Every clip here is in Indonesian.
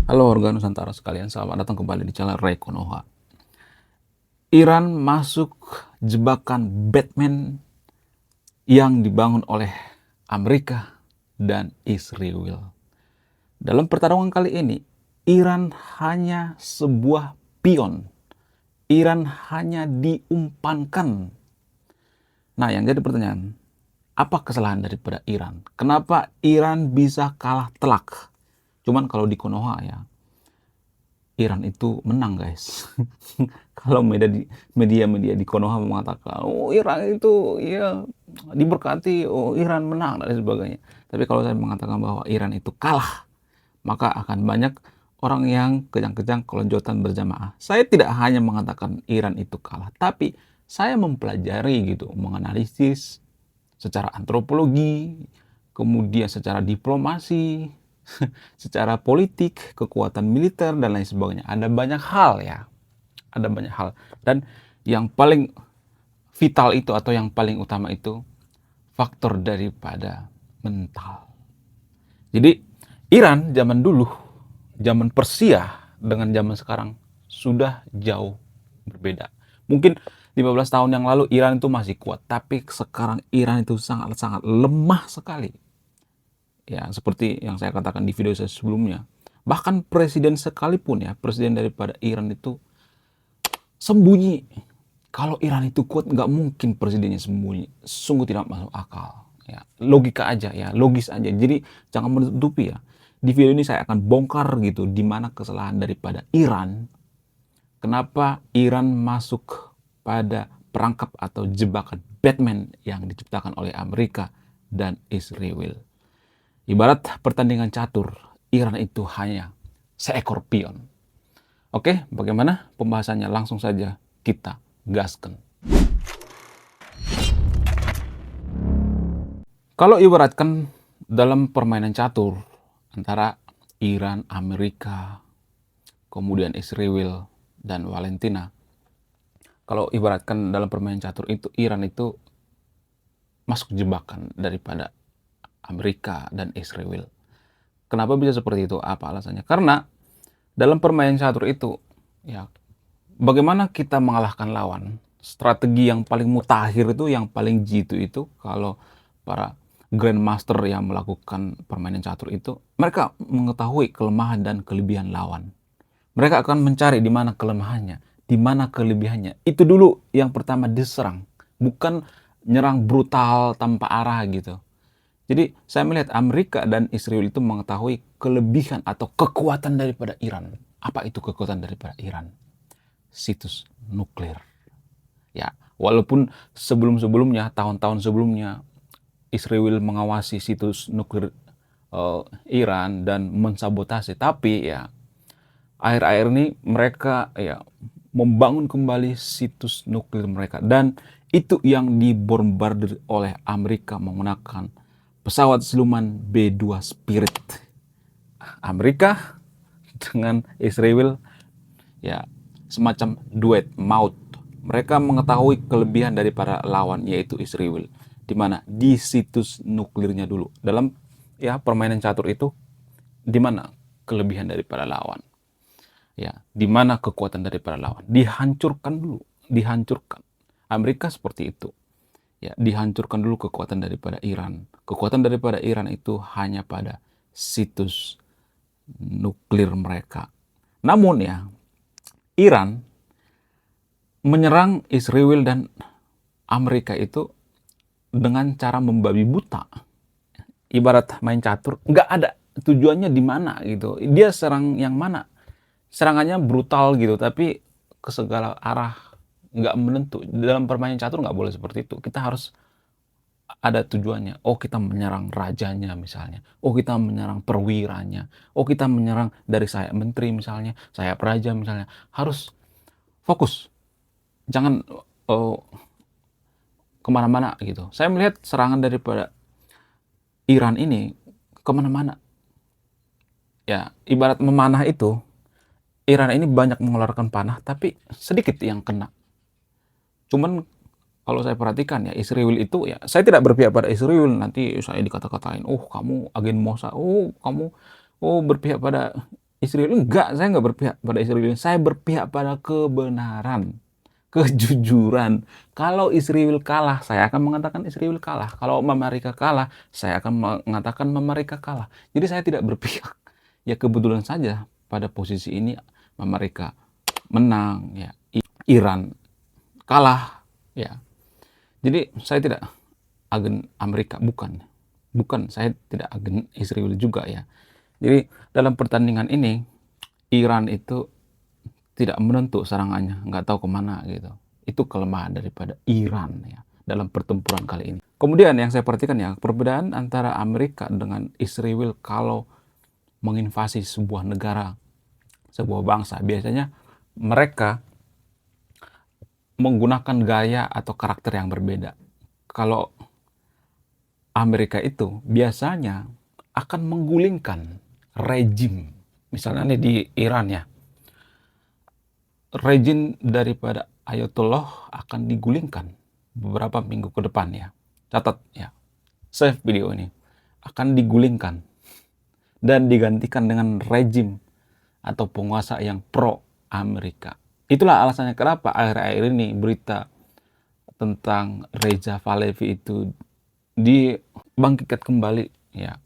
Halo warga Nusantara sekalian, selamat datang kembali di channel Ray Konoha. Iran masuk jebakan Batman yang dibangun oleh Amerika dan Israel. Dalam pertarungan kali ini, Iran hanya sebuah pion. Iran hanya diumpankan. Nah, yang jadi pertanyaan, apa kesalahan daripada Iran? Kenapa Iran bisa kalah telak? Cuman kalau di Konoha ya, Iran itu menang, guys. Kalau media di Konoha mengatakan, oh Iran itu ya diberkati, oh Iran menang dan sebagainya. Tapi kalau saya mengatakan bahwa Iran itu kalah, maka akan banyak orang yang kejang-kejang kelonjotan berjamaah. Saya tidak hanya mengatakan Iran itu kalah, tapi saya mempelajari gitu, menganalisis secara antropologi, kemudian secara diplomasi, secara politik, kekuatan militer, dan lain sebagainya. Ada banyak hal ya, ada banyak hal. Dan yang paling vital itu atau yang paling utama itu faktor daripada mental. Jadi Iran zaman dulu, zaman Persia dengan zaman sekarang sudah jauh berbeda. Mungkin 15 tahun yang lalu Iran itu masih kuat, tapi sekarang Iran itu sangat-sangat lemah sekali. Ya, seperti yang saya katakan di video saya sebelumnya. Bahkan presiden sekalipun ya, presiden daripada Iran itu sembunyi. Kalau Iran itu kuat, nggak mungkin presidennya sembunyi. Sungguh tidak masuk akal. Ya, logika aja ya, logis aja. Jadi jangan menutupi ya. Di video ini saya akan bongkar gitu di mana kesalahan daripada Iran. Kenapa Iran masuk pada perangkap atau jebakan Batman yang diciptakan oleh Amerika dan Israel. Ibarat pertandingan catur, Iran itu hanya seekor pion. Oke, bagaimana pembahasannya? Langsung saja kita gaskan. Kalau ibaratkan dalam permainan catur antara Iran, Amerika, kemudian Israel, dan Valentina. Kalau ibaratkan dalam permainan catur itu, Iran itu masuk jebakan daripada Amerika dan Israel. Kenapa bisa seperti itu? Apa alasannya? Karena dalam permainan catur itu, ya, bagaimana kita mengalahkan lawan? Strategi yang paling mutakhir itu, yang paling jitu itu, kalau para grandmaster yang melakukan permainan catur itu, mereka mengetahui kelemahan dan kelebihan lawan. Mereka akan mencari di mana kelemahannya, di mana kelebihannya. Itu dulu yang pertama diserang, bukan nyerang brutal tanpa arah gitu. Jadi saya melihat Amerika dan Israel itu mengetahui kelebihan atau kekuatan daripada Iran. Apa itu kekuatan daripada Iran? Situs nuklir. Ya, walaupun sebelum-sebelumnya, tahun-tahun sebelumnya, Israel mengawasi situs nuklir Iran dan mensabotase, tapi ya akhir-akhir ini mereka ya membangun kembali situs nuklir mereka, dan itu yang dibombardir oleh Amerika menggunakan pesawat siluman B-2 Spirit. Amerika dengan Israel ya semacam duet maut. Mereka mengetahui kelebihan dari para lawan yaitu Israel, di mana di situs nuklirnya dulu. Dalam ya permainan catur itu, di mana kelebihan dari para lawan? Ya, di mana kekuatan dari para lawan? Dihancurkan dulu, dihancurkan. Amerika seperti itu. Ya, dihancurkan dulu kekuatan daripada Iran. Kekuatan daripada Iran itu hanya pada situs nuklir mereka. Namun ya, Iran menyerang Israel dan Amerika itu dengan cara membabi buta. Ibarat main catur, nggak ada tujuannya di mana gitu. Dia serang yang mana? Serangannya brutal gitu, tapi ke segala arah, nggak menentu. Dalam permainan catur nggak boleh seperti itu. Kita harus ada tujuannya. Oh, kita menyerang rajanya misalnya. Oh, kita menyerang perwiranya. Oh, kita menyerang dari sayap menteri misalnya, sayap raja misalnya. Harus fokus. Jangan kemana-mana gitu. Saya melihat serangan daripada Iran ini kemana-mana. Ya, ibarat memanah itu, Iran ini banyak mengeluarkan panah, tapi sedikit yang kena. Cuman kalau saya perhatikan ya, Israel itu ya, saya tidak berpihak pada Israel, nanti saya dikata-katain, oh kamu agen Mossad, oh kamu berpihak pada Israel. Enggak, saya nggak berpihak pada Israel. Saya berpihak pada kebenaran, kejujuran. Kalau Israel kalah, saya akan mengatakan Israel kalah. Kalau Amerika kalah, saya akan mengatakan Amerika kalah. Jadi saya tidak berpihak. Ya kebetulan saja pada posisi ini Amerika menang, ya Iran kalah, ya. Jadi saya tidak agen Amerika, bukan saya tidak agen Israel juga, ya. Jadi dalam pertandingan ini Iran itu tidak menentu serangannya, nggak tahu kemana gitu. Itu kelemahan daripada Iran, ya, dalam pertempuran kali ini. Kemudian yang saya perhatikan, ya, perbedaan antara Amerika dengan Israel kalau menginvasi sebuah negara, sebuah bangsa, biasanya mereka menggunakan gaya atau karakter yang berbeda. Kalau Amerika itu biasanya akan menggulingkan rejim. Misalnya nih di Iran, ya, rejim daripada Ayatollah akan digulingkan beberapa minggu ke depan, ya. Catat, ya. Save video ini. Akan digulingkan dan digantikan dengan rejim atau penguasa yang pro Amerika. Itulah alasannya kenapa akhir-akhir ini berita tentang Reza Pahlavi itu dibangkitkan kembali, ya.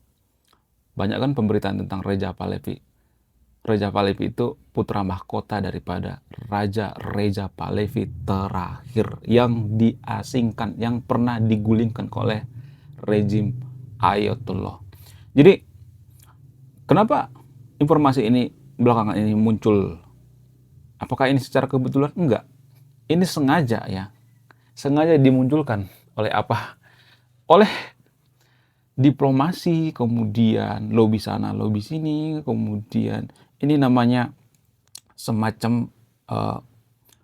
Banyak kan pemberitaan tentang Reza Pahlavi. Reza Pahlavi itu putra mahkota daripada Raja Reza Pahlavi terakhir yang diasingkan, yang pernah digulingkan oleh rejim Ayatollah. Jadi kenapa informasi ini belakangan ini muncul? Apakah ini secara kebetulan? Enggak. Ini sengaja, ya. Sengaja dimunculkan oleh apa? Oleh diplomasi, kemudian lobby sana, lobby sini, kemudian ini namanya semacam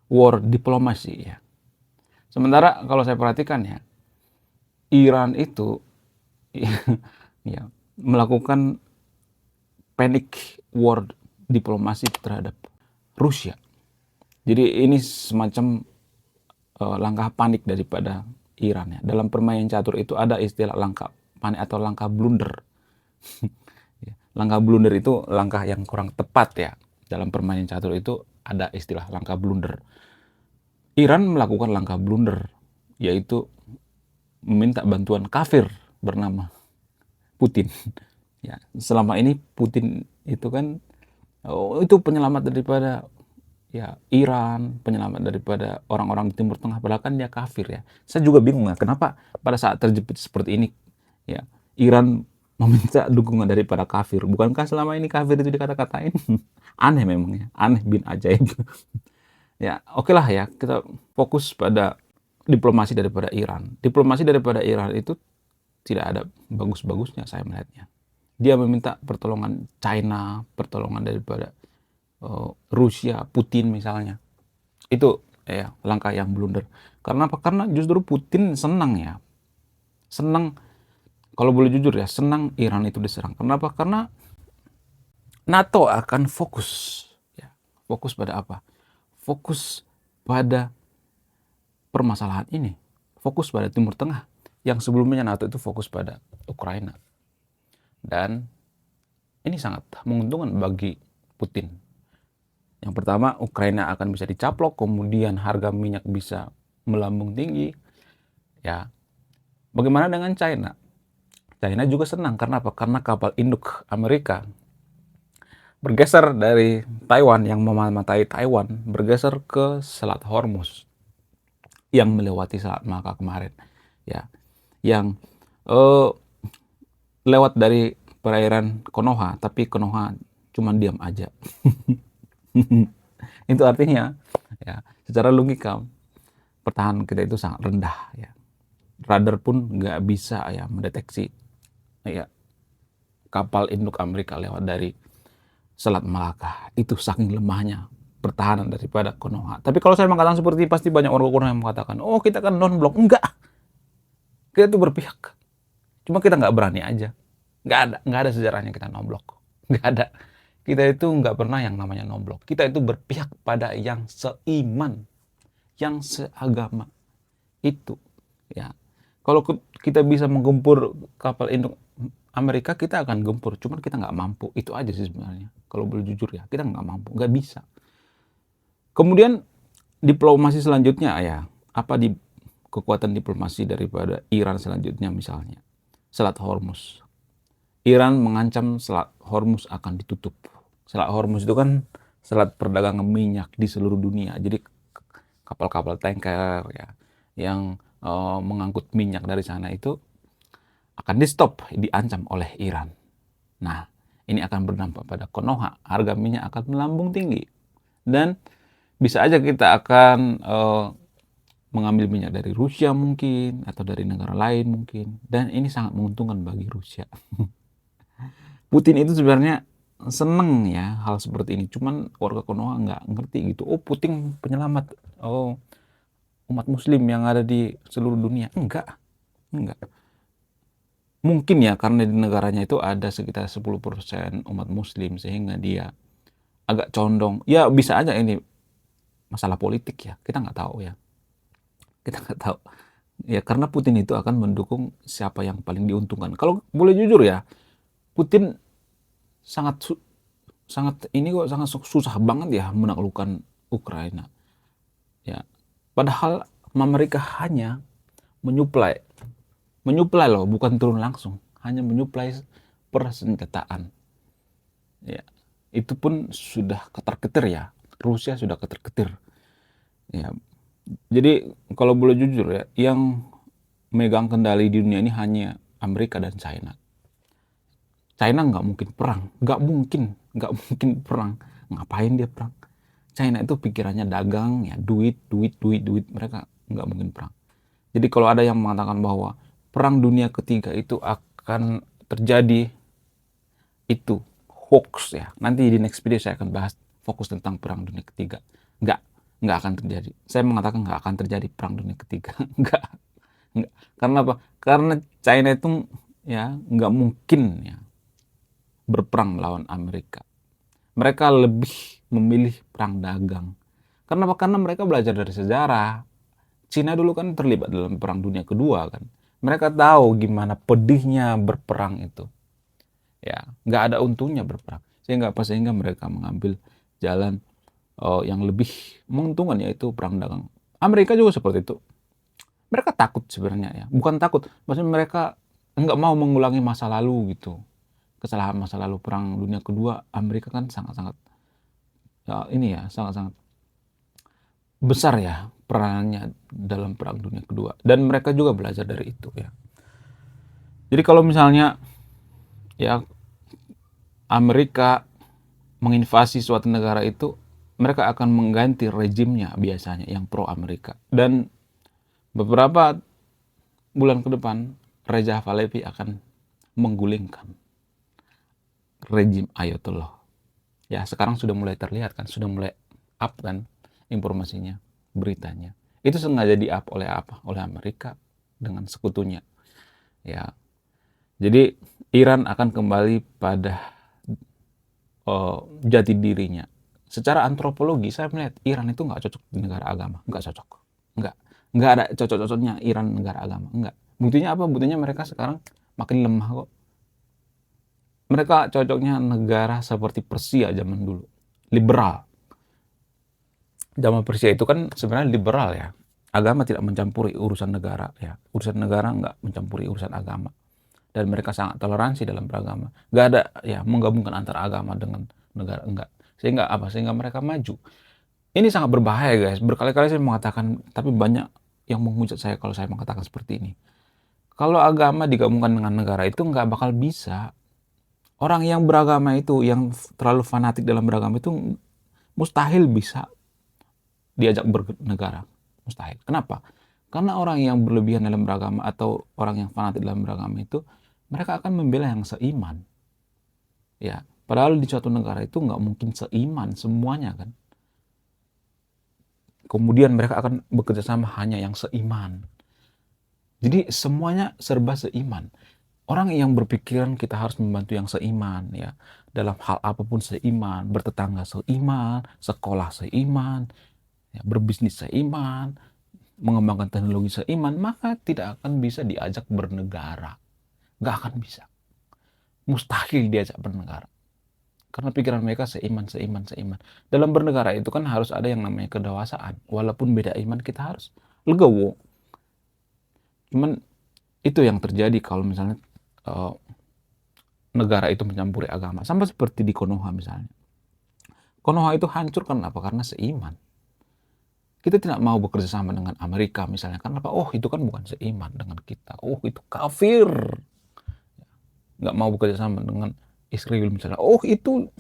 war diplomasi, ya. Sementara kalau saya perhatikan, ya, Iran itu ya, melakukan panic war diplomasi terhadap Rusia. Jadi ini semacam langkah panik daripada Iran, ya. Dalam permainan catur itu ada istilah langkah panik atau langkah blunder. Langkah blunder itu langkah yang kurang tepat, ya. Dalam permainan catur itu ada istilah langkah blunder. Iran melakukan langkah blunder, yaitu meminta bantuan kafir bernama Putin. Ya, selama ini Putin itu kan itu penyelamat daripada, ya, Iran, penyelamat daripada orang-orang di Timur Tengah, padahal kan dia kafir, ya. Saya juga bingung, ya, kenapa pada saat terjepit seperti ini, ya, Iran meminta dukungan daripada kafir. Bukankah selama ini kafir itu dikata-katain? Aneh memang, ya, aneh bin ajaib. Ya, oke lah, ya, kita fokus pada diplomasi daripada Iran. Diplomasi daripada Iran itu tidak ada bagus-bagusnya saya melihatnya. Dia meminta pertolongan China, pertolongan daripada Rusia, Putin misalnya. Itu, ya, langkah yang blunder. Karena apa? Karena justru Putin senang, ya. Senang, kalau boleh jujur, ya, senang Iran itu diserang. Kenapa? Karena NATO akan fokus, ya. Fokus pada apa? Fokus pada permasalahan ini. Fokus pada Timur Tengah. Yang sebelumnya NATO itu fokus pada Ukraina. Dan ini sangat menguntungkan bagi Putin. Yang pertama, Ukraina akan bisa dicaplok, kemudian harga minyak bisa melambung tinggi, ya. Bagaimana dengan China? China juga senang, karena apa? Karena kapal induk Amerika bergeser dari Taiwan, yang mematahi Taiwan, bergeser ke Selat Hormuz yang melewati Selat Malaka kemarin, ya, yang lewat dari perairan Konoha, tapi Konoha cuma diam aja. Itu artinya, ya, secara logika pertahanan kita itu sangat rendah, ya. Radar pun nggak bisa, ya, mendeteksi, ya, kapal induk Amerika lewat dari Selat Malaka. Itu saking lemahnya pertahanan daripada Konoha. Tapi kalau saya mengatakan seperti, pasti banyak orang Konoha yang mengatakan, oh, kita kan non-blok. Enggak, kita itu berpihak. Cuma kita nggak berani aja. Nggak ada sejarahnya kita non-blok. Nggak ada. Kita itu nggak pernah yang namanya non-blok. Kita itu berpihak pada yang seiman, yang seagama. Itu, ya. Kalau kita bisa menggempur kapal induk Amerika kita akan gempur, cuman kita nggak mampu. Itu aja sih sebenarnya. Kalau boleh jujur ya, kita nggak mampu, nggak bisa. Kemudian diplomasi selanjutnya ya, apa kekuatan diplomasi daripada Iran selanjutnya misalnya? Selat Hormuz. Iran mengancam Selat Hormuz akan ditutup. Selat Hormuz itu kan selat perdagangan minyak di seluruh dunia. Jadi kapal-kapal tanker ya yang mengangkut minyak dari sana itu akan di-stop, diancam oleh Iran. Nah, ini akan berdampak pada Konoha, harga minyak akan melambung tinggi. Dan bisa aja kita akan mengambil minyak dari Rusia mungkin, atau dari negara lain mungkin. Dan ini sangat menguntungkan bagi Rusia. Putin itu sebenarnya seneng ya hal seperti ini. Cuman warga Konoha nggak ngerti gitu. Oh, Putin penyelamat. Oh, umat muslim yang ada di seluruh dunia. Enggak. Mungkin ya karena di negaranya itu ada sekitar 10% umat muslim sehingga dia agak condong. Ya bisa aja ini masalah politik ya. Kita nggak tahu ya. Kita nggak tahu. Ya karena Putin itu akan mendukung siapa yang paling diuntungkan. Kalau boleh jujur ya, Putin sangat sangat susah banget ya menaklukkan Ukraina. Ya. Padahal mereka hanya menyuplai loh, bukan turun langsung, hanya menyuplai persenjataan. Ya. Itu pun sudah ketar-ketir ya. Rusia sudah ketar-ketir. Ya. Jadi kalau boleh jujur ya, yang megang kendali di dunia ini hanya Amerika dan China. China nggak mungkin perang, nggak mungkin perang. Ngapain dia perang? China itu pikirannya dagang, ya duit. Mereka nggak mungkin perang. Jadi kalau ada yang mengatakan bahwa perang dunia ketiga itu akan terjadi, itu hoax ya. Nanti di next video saya akan bahas fokus tentang perang dunia ketiga. Nggak akan terjadi. Saya mengatakan nggak akan terjadi perang dunia ketiga. nggak. Karena apa? Karena China itu ya nggak mungkin ya berperang melawan Amerika. Mereka lebih memilih perang dagang. Karena apa? Karena mereka belajar dari sejarah. Cina dulu kan terlibat dalam perang dunia kedua kan. Mereka tahu gimana pedihnya berperang itu. Ya, nggak ada untungnya berperang. Sehingga mereka mengambil jalan yang lebih menguntungkan, yaitu perang dagang. Amerika juga seperti itu. Mereka takut sebenarnya ya. Bukan takut, maksudnya mereka nggak mau mengulangi masa lalu gitu. Kesalahan masa lalu perang dunia kedua, Amerika kan sangat-sangat sangat-sangat besar ya peranannya dalam perang dunia kedua, dan mereka juga belajar dari itu ya. Jadi kalau misalnya ya Amerika menginvasi suatu negara itu, mereka akan mengganti rejimnya biasanya yang pro Amerika, dan beberapa bulan ke depan Reza Pahlavi akan menggulingkan rejim Ayatollah. Ya sekarang sudah mulai terlihat kan, sudah mulai up kan informasinya, beritanya. Itu sengaja di-up oleh apa? Oleh Amerika dengan sekutunya. Ya. Jadi Iran akan kembali pada jati dirinya. Secara antropologi saya melihat Iran itu nggak cocok di negara agama, nggak cocok. Nggak ada cocok-cocoknya Iran negara agama, nggak. Buktinya apa? Buktinya mereka sekarang makin lemah kok. Mereka cocoknya negara seperti Persia zaman dulu. Liberal. Zaman Persia itu kan sebenarnya liberal ya. Agama tidak mencampuri urusan negara ya. Urusan negara nggak mencampuri urusan agama. Dan mereka sangat toleransi dalam beragama. Nggak ada ya menggabungkan antara agama dengan negara, enggak. Sehingga apa? Sehingga mereka maju. Ini sangat berbahaya guys. Berkali-kali saya mengatakan, tapi banyak yang menghujat saya kalau saya mengatakan seperti ini. Kalau agama digabungkan dengan negara itu nggak bakal bisa. Orang yang beragama itu, yang terlalu fanatik dalam beragama itu mustahil bisa diajak bernegara. Mustahil. Kenapa? Karena orang yang berlebihan dalam beragama atau orang yang fanatik dalam beragama itu, mereka akan membela yang seiman. Ya, padahal di suatu negara itu nggak mungkin seiman semuanya kan. Kemudian mereka akan bekerja sama hanya yang seiman. Jadi semuanya serba seiman. Orang yang berpikiran kita harus membantu yang seiman ya, dalam hal apapun seiman, bertetangga seiman, sekolah seiman, ya, berbisnis seiman, mengembangkan teknologi seiman, maka tidak akan bisa diajak bernegara. Nggak akan bisa. mustahil diajak bernegara. Karena pikiran mereka seiman. Dalam bernegara itu kan harus ada yang namanya kedewasaan. Walaupun beda iman, kita harus legowo. Cuman itu yang terjadi kalau misalnya negara itu mencampuri agama. Sama seperti di Konoha misalnya. Konoha itu hancur karena apa? Karena seiman. Kita tidak mau bekerja sama dengan Amerika misalnya. Karena apa? Oh, itu kan bukan seiman dengan kita. Oh, itu kafir. Nggak mau bekerja sama dengan Israel misalnya. Oh, itu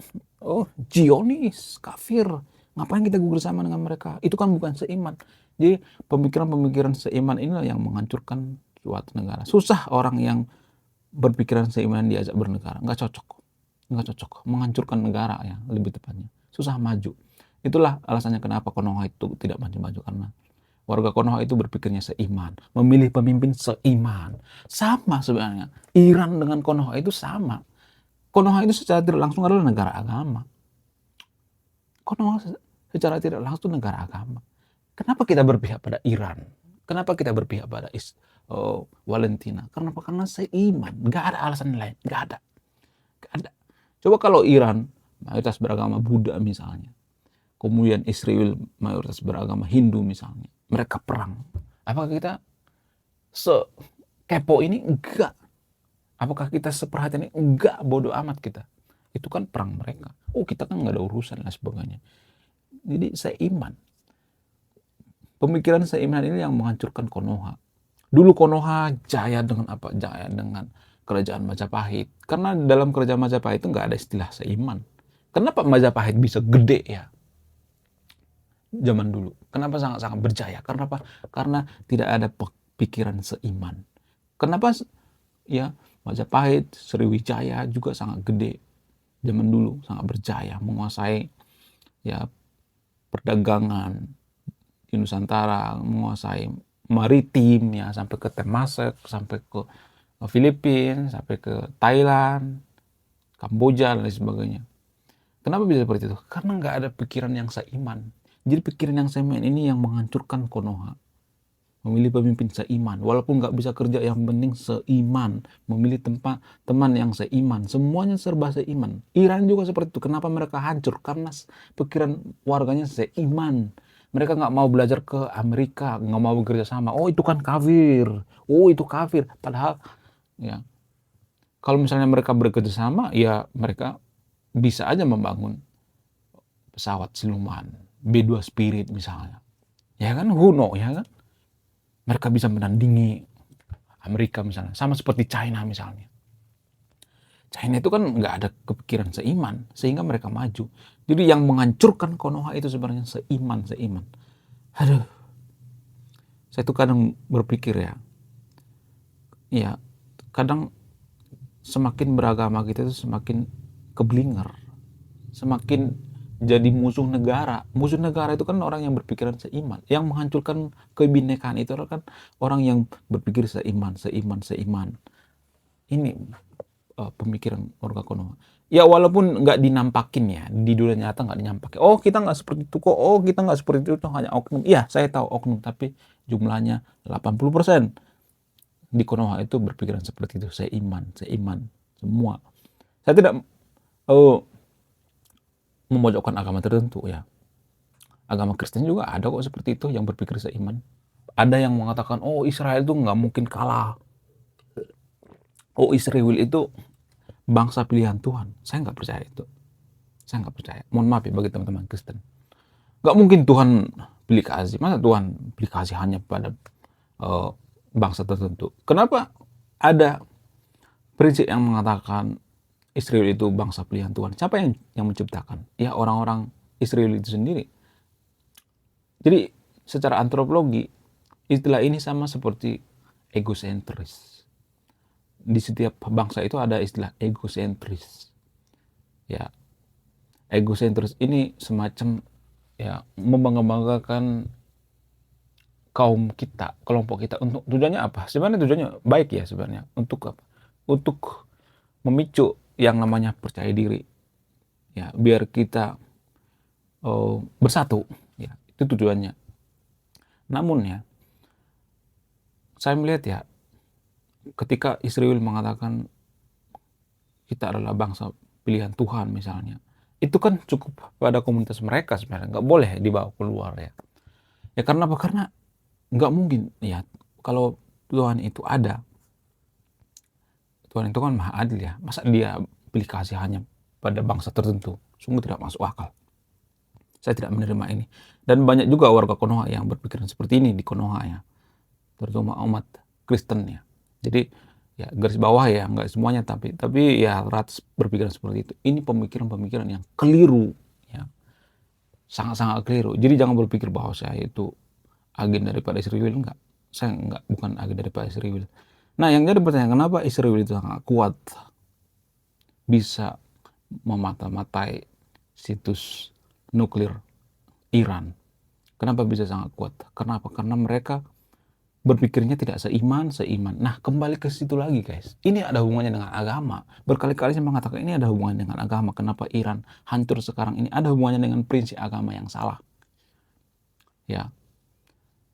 Zionis, kafir. Ngapain kita bekerja sama dengan mereka? Itu kan bukan seiman. Jadi pemikiran-pemikiran seiman inilah yang menghancurkan suatu negara. Susah orang yang berpikiran seiman diajak bernegara. Nggak cocok. Menghancurkan negara ya, lebih tepatnya. Susah maju. Itulah alasannya kenapa Konoha itu tidak maju-maju. Karena warga Konoha itu berpikirnya seiman. Memilih pemimpin seiman. Sama sebenarnya. Iran dengan Konoha itu sama. Konoha itu secara tidak langsung adalah negara agama. Konoha secara tidak langsung negara agama. Kenapa kita berpihak pada Iran? Kenapa kita berpihak pada Valentina? Karena seiman. Gak ada alasan lain. Gak ada. Coba kalau Iran mayoritas beragama Buddha misalnya. Kemudian Israel mayoritas beragama Hindu misalnya. Mereka perang. Apakah kita sekepo ini? Enggak. Apakah kita seperhatian ini? Enggak. Bodoh amat kita. Itu kan perang mereka. Oh, kita kan nggak ada urusan dan sebagainya. Jadi seiman. Pemikiran seiman ini yang menghancurkan Konoha. Dulu Konoha jaya dengan apa? Jaya dengan kerajaan Majapahit. Karena dalam kerajaan Majapahit itu nggak ada istilah seiman. Kenapa Majapahit bisa gede ya? Zaman dulu. Kenapa sangat-sangat berjaya? Karena apa? Karena tidak ada pikiran seiman. Kenapa ya Majapahit, Sriwijaya juga sangat gede. Zaman dulu sangat berjaya menguasai ya perdagangan di Nusantara, menguasai maritim ya sampai ke Temasek, sampai ke Filipina, sampai ke Thailand, Kamboja dan lain sebagainya. Kenapa bisa seperti itu? Karena nggak ada pikiran yang seiman. Jadi pikiran yang seiman ini yang menghancurkan Konoha. Memilih pemimpin seiman, walaupun nggak bisa kerja, yang penting seiman. Memilih teman yang seiman, semuanya serba seiman. Iran juga seperti itu. Kenapa mereka hancur? Karena pikiran warganya seiman. Mereka nggak mau belajar ke Amerika, nggak mau bekerja sama. Oh, itu kan kafir. Oh, itu kafir. Padahal ya kalau misalnya mereka bekerja sama, ya mereka bisa aja membangun pesawat siluman B2 Spirit misalnya. Ya kan, Huno ya kan. Mereka bisa menandingi Amerika misalnya. Sama seperti China misalnya. China itu kan nggak ada kepikiran seiman. Sehingga mereka maju. Jadi yang menghancurkan Konoha itu sebenarnya seiman. Aduh. Saya tuh kadang berpikir ya. Ya, kadang semakin beragama kita itu semakin keblinger. Semakin jadi musuh negara. Musuh negara itu kan orang yang berpikiran seiman. Yang menghancurkan kebinekaan itu kan orang yang berpikir seiman. Ini pemikiran warga Konoha. Ya walaupun nggak dinampakin ya, di dunia nyata nggak dinampakin. Oh, kita nggak seperti itu kok. Oh, kita nggak seperti itu hanya oknum. Iya, saya tahu oknum, tapi jumlahnya 80% di Konoha itu berpikiran seperti itu. Seiman. Semua. Saya tidak memojokkan agama tertentu ya. Agama Kristen juga ada kok seperti itu yang berpikir seiman. Ada yang mengatakan, oh Israel itu nggak mungkin kalah. Oh Israel itu bangsa pilihan Tuhan. Saya nggak percaya itu. Saya nggak percaya. Mohon maaf ya bagi teman-teman Kristen. Nggak mungkin Tuhan pilih kasih. Masa Tuhan pilih kasih hanya pada bangsa tertentu? Kenapa ada prinsip yang mengatakan Israel itu bangsa pilihan Tuhan? Siapa yang menciptakan? Ya orang-orang Israel itu sendiri. Jadi secara antropologi istilah ini sama seperti egosentris. Di setiap bangsa itu ada istilah egosentris. Ya, egosentris ini semacam ya membanggakan kaum kita, kelompok kita. Untuk tujuannya apa? Sebenarnya tujuannya baik ya sebenarnya. Untuk apa? Untuk memicu yang namanya percaya diri. Ya, biar kita bersatu. Ya, itu tujuannya. Namun ya, saya melihat ya, ketika Israel mengatakan kita adalah bangsa pilihan Tuhan misalnya. Itu kan cukup pada komunitas mereka sebenarnya, nggak boleh dibawa keluar ya. Ya karena apa? Karena nggak mungkin ya, kalau Tuhan itu ada, Tuhan itu kan maha adil ya. Masa dia pilih kasih hanya pada bangsa tertentu? Sungguh tidak masuk akal. Saya tidak menerima ini. Dan banyak juga warga Konoha yang berpikiran seperti ini di Konoha ya, terutama umat Kristen ya. Jadi ya garis bawah ya, nggak semuanya, tapi ya rata berpikiran seperti itu. Ini pemikiran-pemikiran yang keliru ya, sangat-sangat keliru. Jadi jangan berpikir bahwa saya itu agen daripada Israel. Enggak, saya enggak, bukan agen daripada Israel. Nah, yang jadi pertanyaan, kenapa Israel itu sangat kuat bisa memata-matai situs nuklir Iran? Kenapa bisa sangat kuat? Kenapa? Karena mereka berpikirnya tidak seiman. Nah, kembali ke situ lagi guys. Ini ada hubungannya dengan agama. Berkali-kali saya mengatakan ini ada hubungannya dengan agama. Kenapa Iran hancur sekarang ini? Ada hubungannya dengan prinsip agama yang salah. Ya.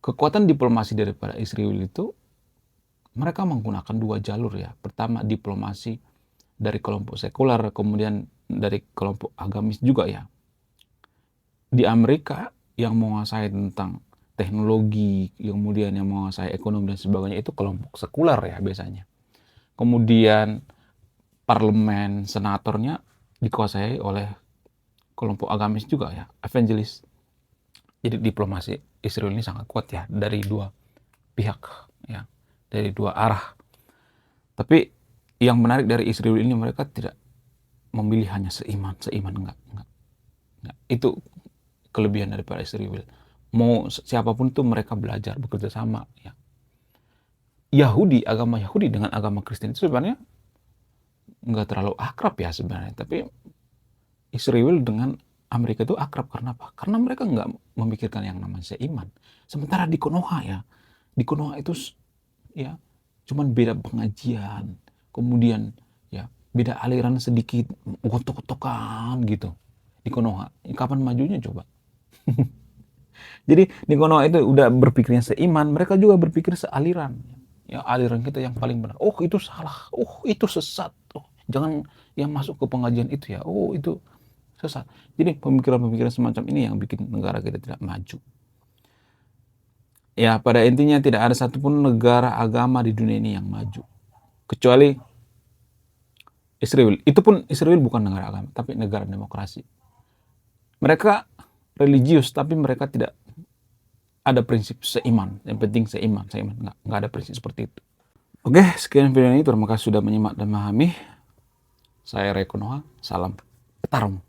Kekuatan diplomasi daripada Israel itu, mereka menggunakan dua jalur ya. Pertama, diplomasi dari kelompok sekuler, kemudian dari kelompok agamis juga ya. Di Amerika yang menguasai tentang teknologi, kemudian yang menguasai ekonomi dan sebagainya, itu kelompok sekuler ya biasanya. Kemudian parlemen, senatornya dikuasai oleh kelompok agamis juga ya, evangelis. Jadi diplomasi Israel ini sangat kuat ya, dari dua pihak ya, dari dua arah. Tapi yang menarik dari Israel ini, mereka tidak memilih hanya seiman enggak. Itu kelebihan daripada Israel. Mau siapapun itu mereka belajar bekerja sama ya. Agama Yahudi dengan agama Kristen itu sebenarnya nggak terlalu akrab ya sebenarnya, tapi Israel dengan Amerika itu akrab. Karena apa? Karena mereka nggak memikirkan yang namanya seiman. Sementara di Konoha ya, di Konoha itu ya cuman beda pengajian, kemudian ya beda aliran sedikit, gotok-gotokan gitu di Konoha. Kapan majunya coba? Jadi di Konoha itu udah berpikirnya seiman, mereka juga berpikir sealiran. Ya, aliran kita yang paling benar. Oh, itu salah. Oh, itu sesat. Oh, jangan yang masuk ke pengajian itu ya. Oh, itu sesat. Jadi pemikiran-pemikiran semacam ini yang bikin negara kita tidak maju. Ya, pada intinya tidak ada satupun negara agama di dunia ini yang maju, kecuali Israel. Itu pun Israel bukan negara agama, tapi negara demokrasi. Mereka religius, tapi mereka tidak ada prinsip seiman. Yang penting seiman. Nggak ada prinsip seperti itu. Oke, sekian video ini. Terima kasih sudah menyimak dan memahami. Saya Ray Konoha. Salam petarung.